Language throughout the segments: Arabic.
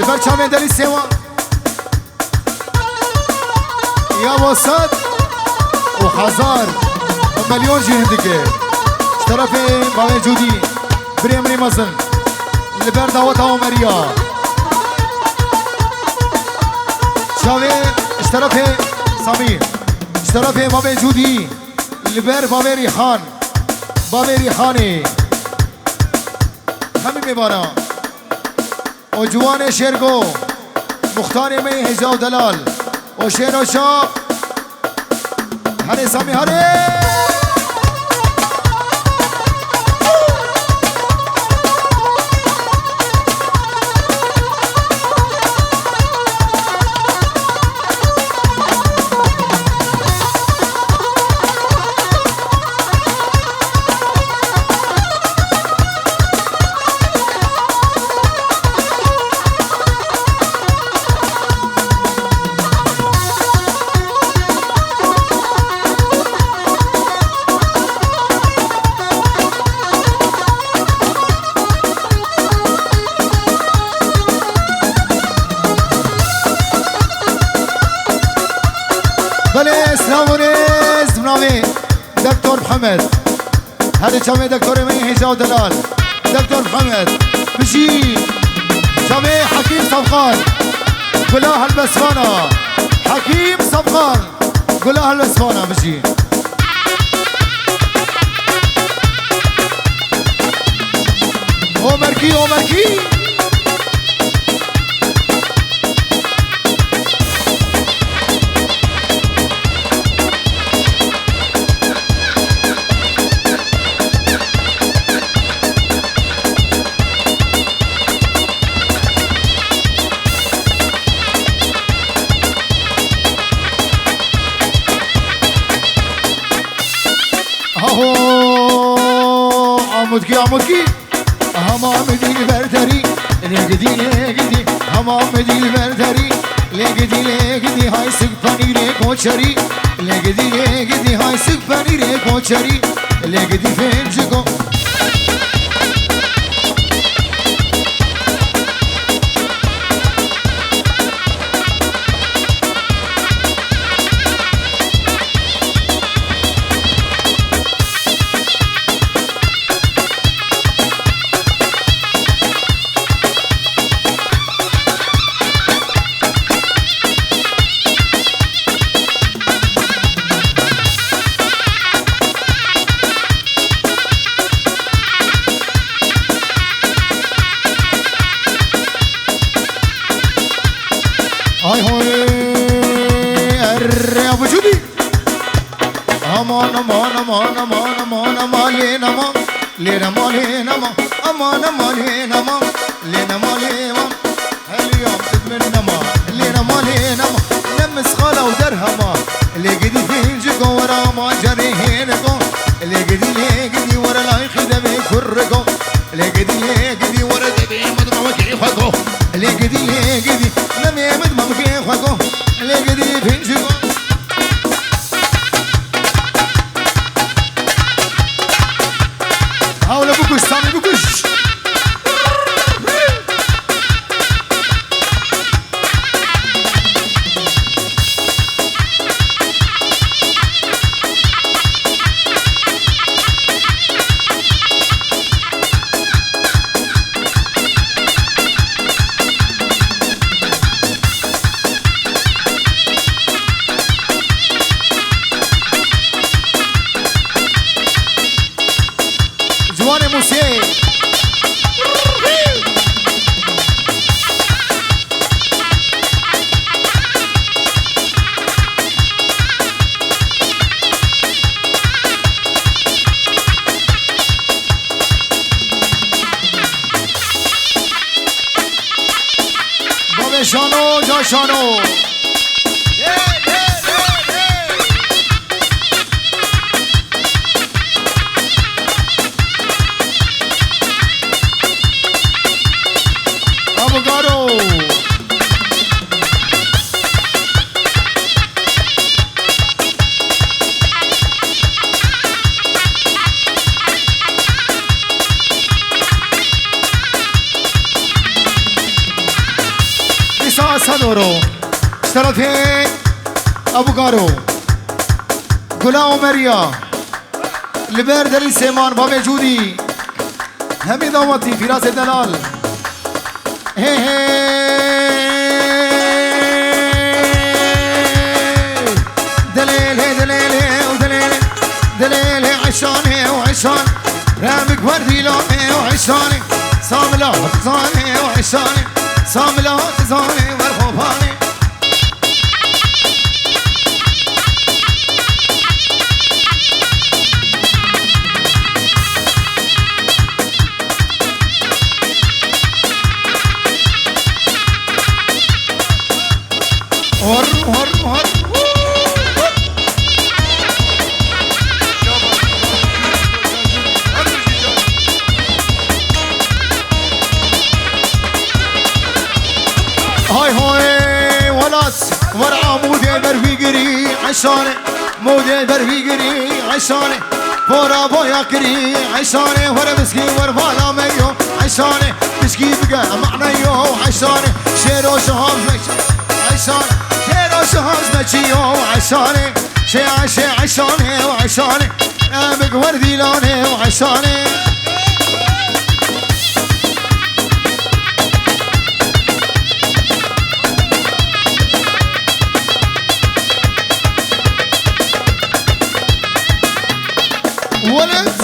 لبرچه من دلی سیوان یا وسط و هزار و مليون جهه دیگه طرف باوی جودی بريمري مزن لبر دعوت عمريا شاوي اشترف سمير اشترف باوی جودی لبر باوی ریحان باوی ریحانی همین میبارا و جوان شیرگو مختار می هجا و دلال و شیر و شا هره سامی هره دكتور محمد هذا شامي دكتور مي هجا ودلال دكتور محمد بشي شامي حكيم صفقان قولها هالبسفانة حكيم صفقان قولها هالبسفانة بشي اومركي اومركي عمودكي همامدي البرتري لقدي همامدي البرتري لقدي هاي سقفاني ريكوشري لقدي هاي سقفاني ريكوشري لقدي فين جيكو هاي هاي يا ابو جودي امان امان امان امان امان امان لينا ما لينا ما لينا ما امان امان لينا ما لينا ما لينا هاليوم تدمنا ما لينا ما لينا ما نمس خاله ودرهما اللي قدي في الجو ورا ما جريهنكم اللي قدي ورا لا يخدم يكركم اللي قدي ورا دبي مدمع كيفكم اللي قدي نمي مدمع كيفكم اللي قدي في الجو حاول بكش سامي بكش جوان موسيقى بابا شانو جا شانو عيسى صدورو اشترت في ابو قارو قلاو مريا لبير دليل سيمان بابي جودي همي ضوطي في راس الدلال هي دليل ودليل دليل عشاني وعشان رامك وردي لوني وعشاني صاملة زاني وعشاني صاملة زاني والخوفاني هر هاي ولات ورا مودي برفيقري عشاني مودي برفيقري عشاني ورا بويا كري عشاني ورا مسكين ورا بالا ميو عشاني مسكين بقى معنيو عشاني شيرو شهاب عشاني شيرو شهاب مچيو عشاني شي عشاني وعشاني امك وردي لوني وعشاني ولد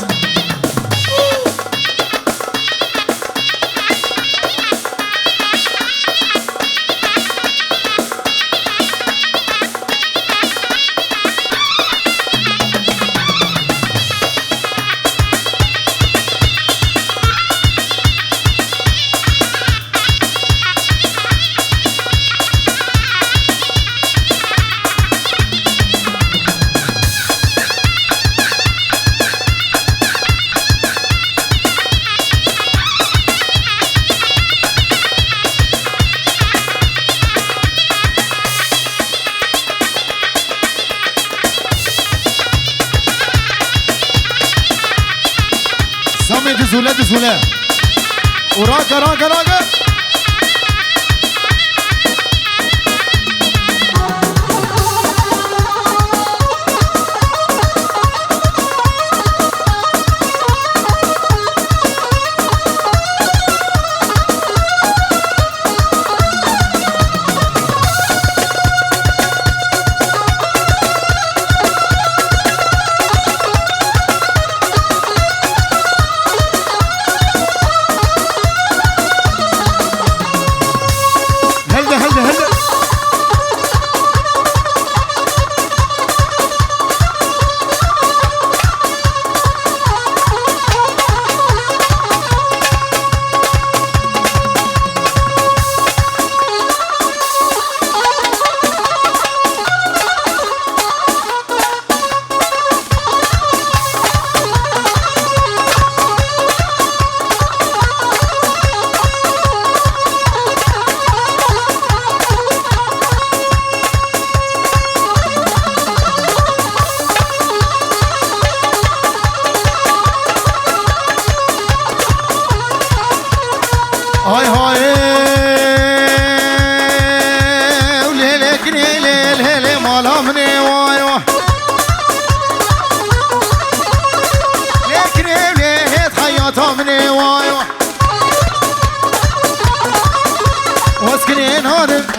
دزوله وراقة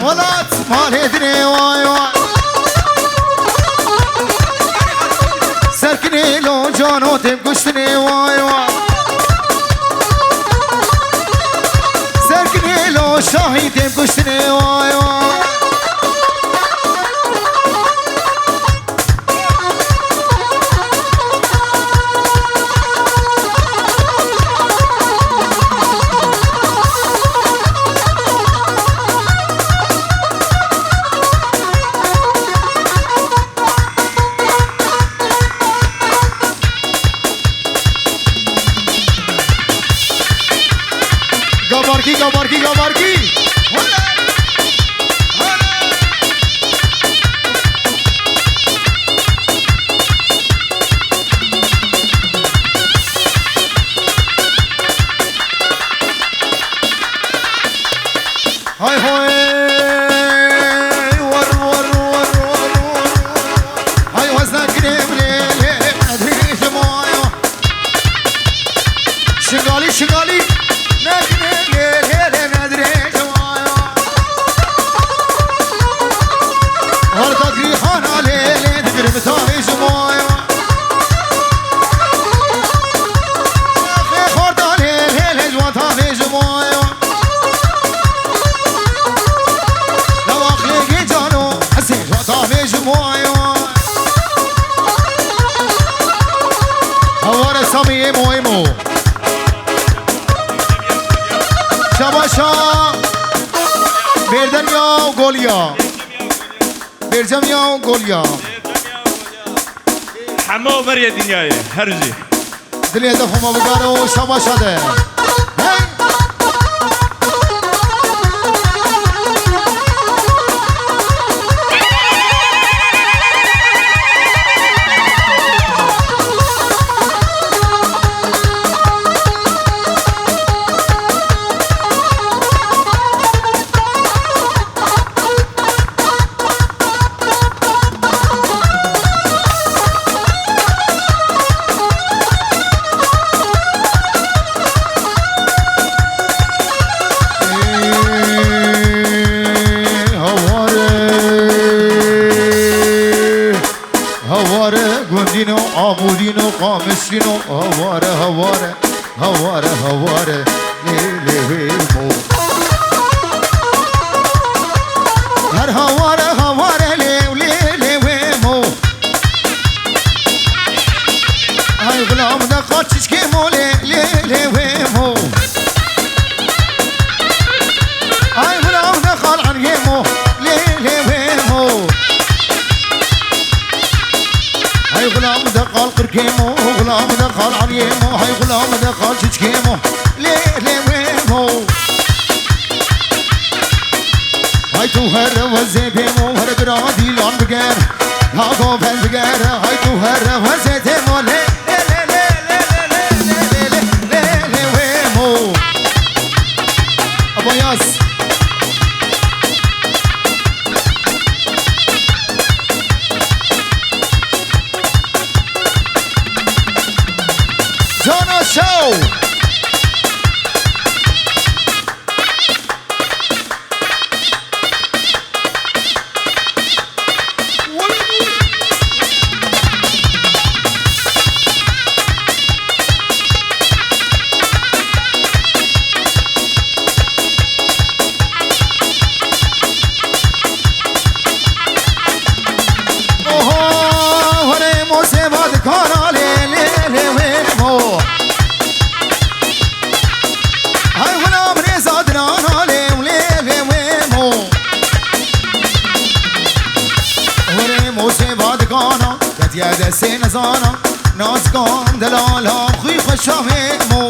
ولات ما ندري واي واي سركني لو جانو تبقشتني واي واي سركني لو شاهي تبقشتني واي واي Gabarki Hay hay وای وای هوار سامی مویمو شباشا بردن یا گولیا برجم یا گولیا همه بر دنیای هر روزی دلی هدف ما بگارو شباشا ده آمودینو قامشینو هواره هواره هواره هواره لیلیمو هر هواره هواره لیلیمو های غلام دا خاچش که موله لیلیمو های غلام دا خال عنیمو لیلیمو هاي غلام دقال قركيمو غلام دقال عليمو هاي غلام دقال شجكيمو ليه ويمو هاي توهر وزيبيمو هر برادي لون بقر هاكو فن بقر هاي توهر وزيبيمو ليه ويمو ابو ياس Donna Show. يا سين زانا ناس قام دلالا خوي خشامي مو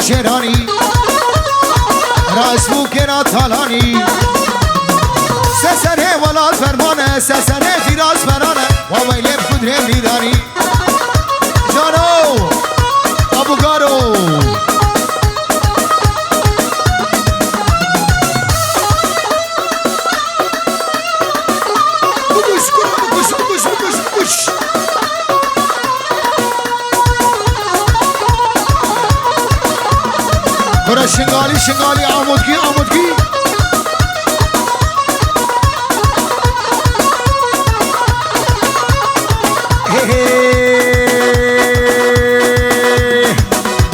شیرانی راسبو کرا تالانی سسره ولاد فرمانه سسره فیراز فرانه و ویلی بخدره میدانی جانو ابوگارو شنگالی شنگالی آمودگی آمودگی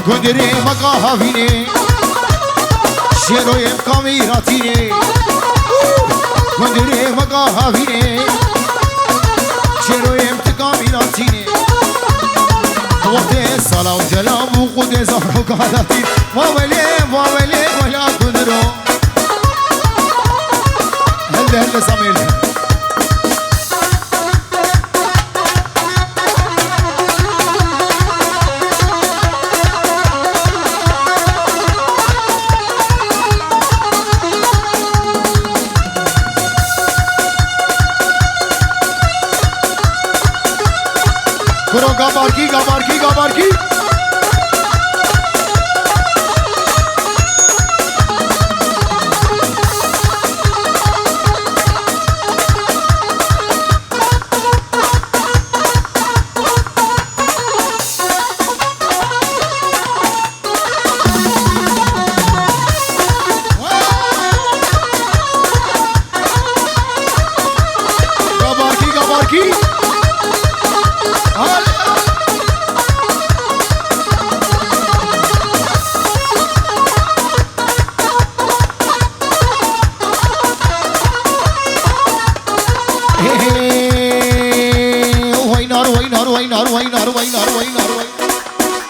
گندره مقا هاوینه شیرویم کامیراتینه گندره مقا هاوینه جلال وجلال وقود زهر وقالتي وولي وولي ولا قدروا هلا هلا سميل Kuro gabarki gabarki gabarki Gabarki gabarki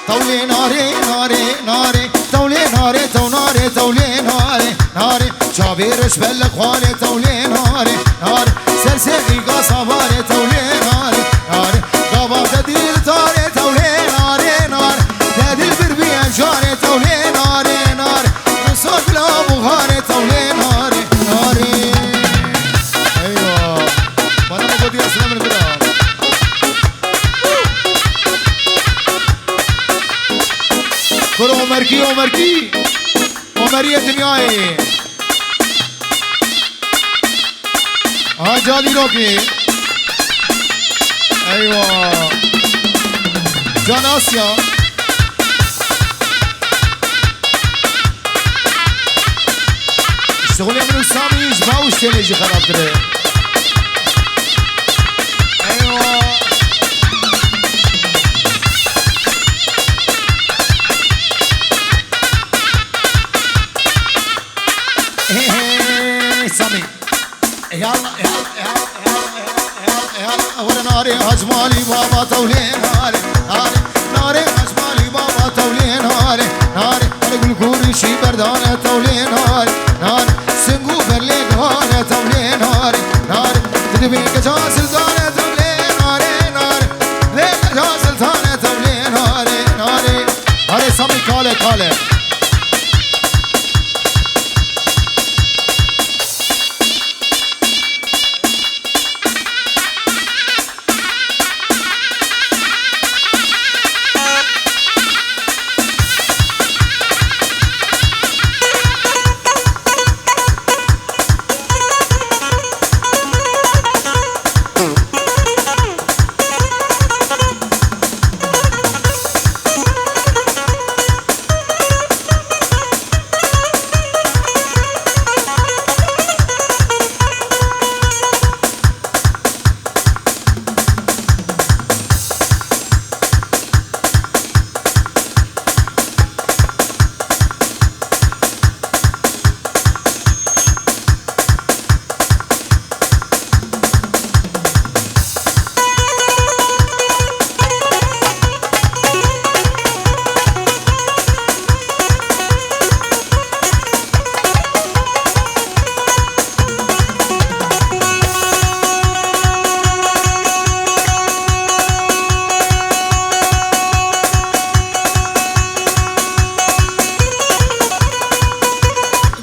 تولي ناري ناري ناري تولي ناري تو ناري تولي ناري ناري شابيرش بلك خوالي تولي ناري ناري سلسلي قصباري تولي ناري ناري قبا تدير تاري تولي ناري ناري تدير بربي انشاري تولي ناري ناري نصوك لا بغاري تولي ناري ناري ايوه وانا ما قد يسلم من كده كرو عمركي عمركي عمرية دنياي جادي روكي ايوه جان آسيا اشتغلي منو سامي يجمعوش تاني يجي خراب تري ايوه سامي يلا يلا يلا يلا ورا ناري هجمالي بابا تولي ناري ناري ناري هجمالي بابا تولي ناري ناري اقول كوري شي بردانه تولي ناري ناري سنقو برلي ناري تولي ناري ناري تدبي كجا سلطانه تولي ناري ناري ليك كجا سلطانه تولي ناري ناري هاري سامي كاله كاله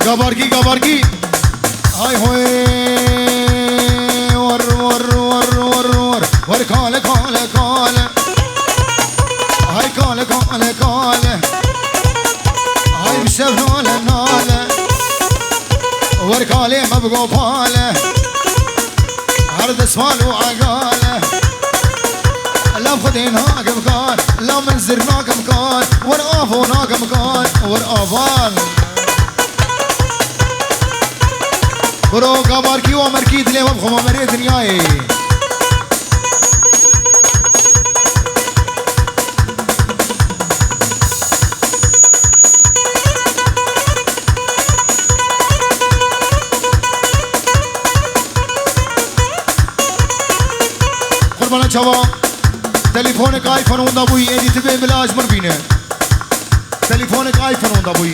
گابارگی گابارگی های هوی ور ور ور ور ور ور کاله کاله کاله های کاله کاله کاله های بشب ناله ناله ور کاله مبقو پاله هر دسمال و عقاله لا خديناك مكان لا منزرناك مكان ور آفوناك مكان ور آفان برو گابارکی و امرکی دلی و بخوام امری دنیای قربان چوا تليفونك ايفون وندا ابوي ايدي تبي بلاش مربينه تليفونك ايفون وندا ابوي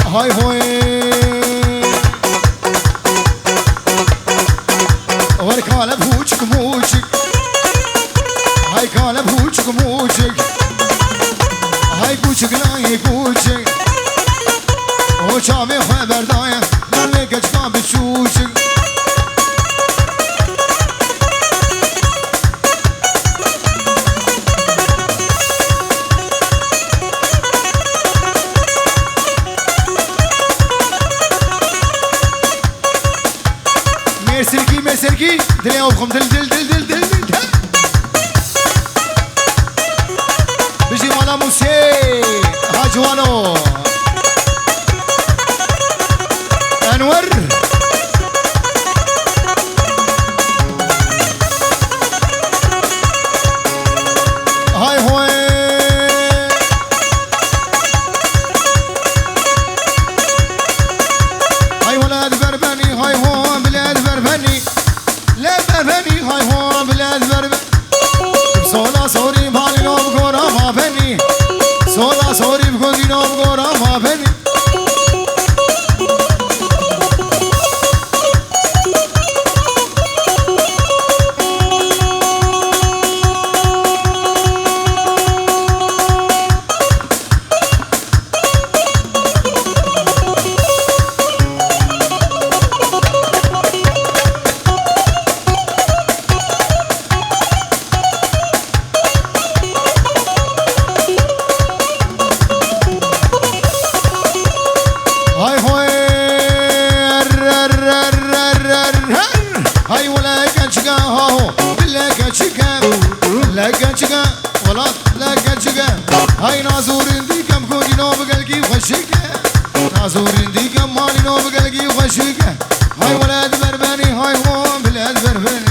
هاي هوي وركاله بوچك موچك هاي كاله بوچك موچك هاي کوچک نای کوچک او چاوی خبر دایم من کچکا بچوچک مرسلکی دلی آبخم دل بجي مالا موسى هاجوانو انور هاي هوي هاي ولاد بربني هاي هو بلاد بربني لا بربني هاي هو بلاد بربني سولا سوري بالي نوب غورا ما بني سولا سوري بكوني نوب غورا ما بني هاي نازورين دي كم كوني نو بقلقي وخشيكه نازورين دي كم مالي نو بقلقي وخشيكه هاي ولاد برباني هاي هو بلاد برباني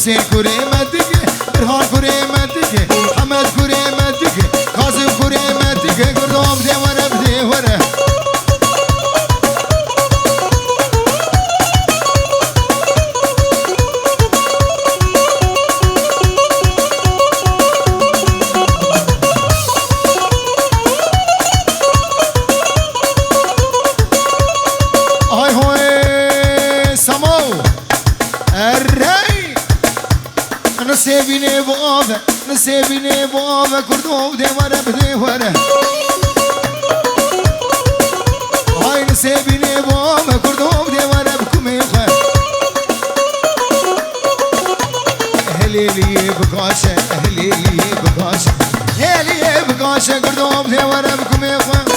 حسين كريمتك برهان كريمتك حمد كريمتك قاسم كريمتك قردوم دي ورا بدي ورا هاي هوي سمو الري نسيبيني بوافا كردوم دي ورا بدي ورا هاي نسيبيني بوافا كردوم دي ورا بكمي خير اهلي لي بقاشة اهلي لي بقاشة اهلي بقاشة كردوم دي ورا بكمي خير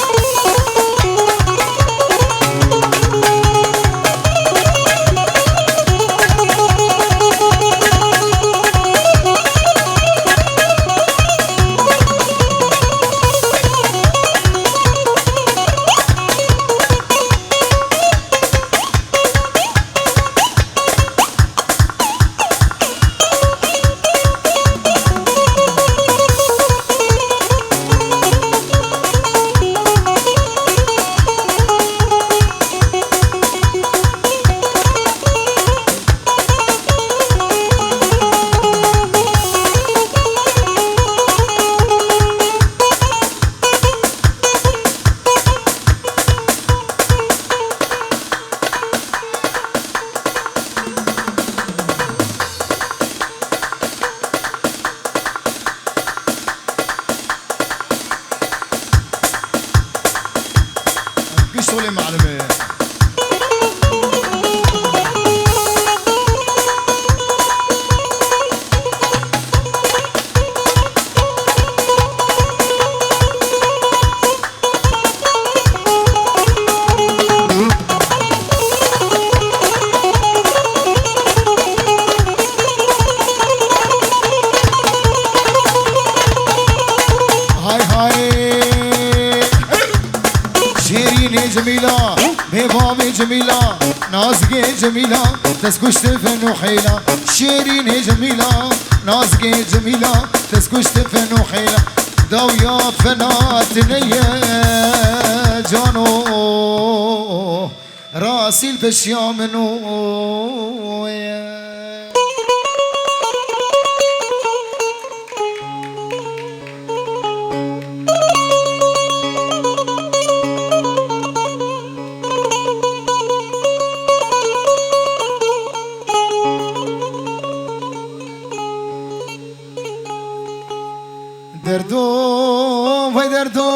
صولي معلمه جميلة بيبامي جميلة نازقي جميلة تسكش تفن وحيلة شيريني جميلة نازقي جميلة تسكش تفن وحيلة دويا فنات نية جانو راسي البشيا منو دردو وای دردو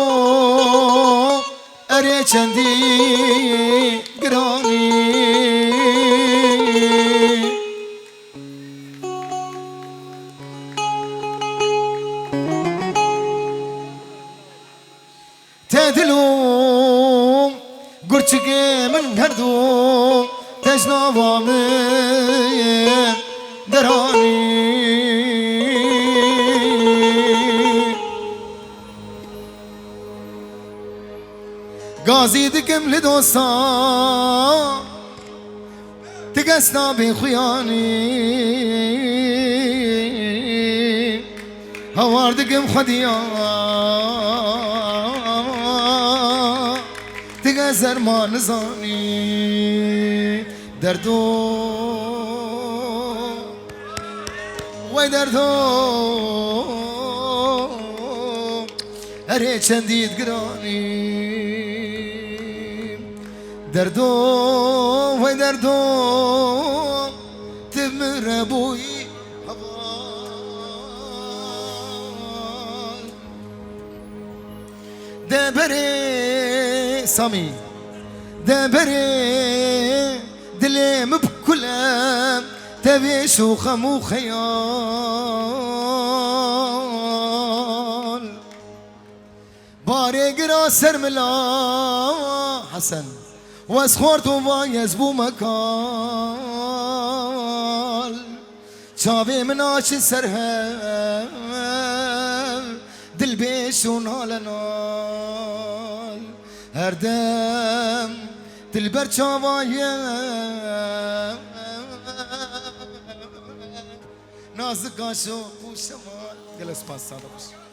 اره چندی گرانی تدلو گرچگه من هردو تجنابامه درانی غازي دكم لدوسا تقسنا بخياني هوار دكم خديا تقسر ما نزاني دردو وي دردو اري چنديد قراني دردو وای دردو تمر ابوی دبري سامي دبري دلم بكلام تبي شوخم وخيال باري قرا سرملا حسن واسخورت و وایز بو مکال چاوی من آچ سرهم دل بیش و نال نال هر دم دل بر چاوایم نازکاشو پوشمان گل اسپاس ساده باش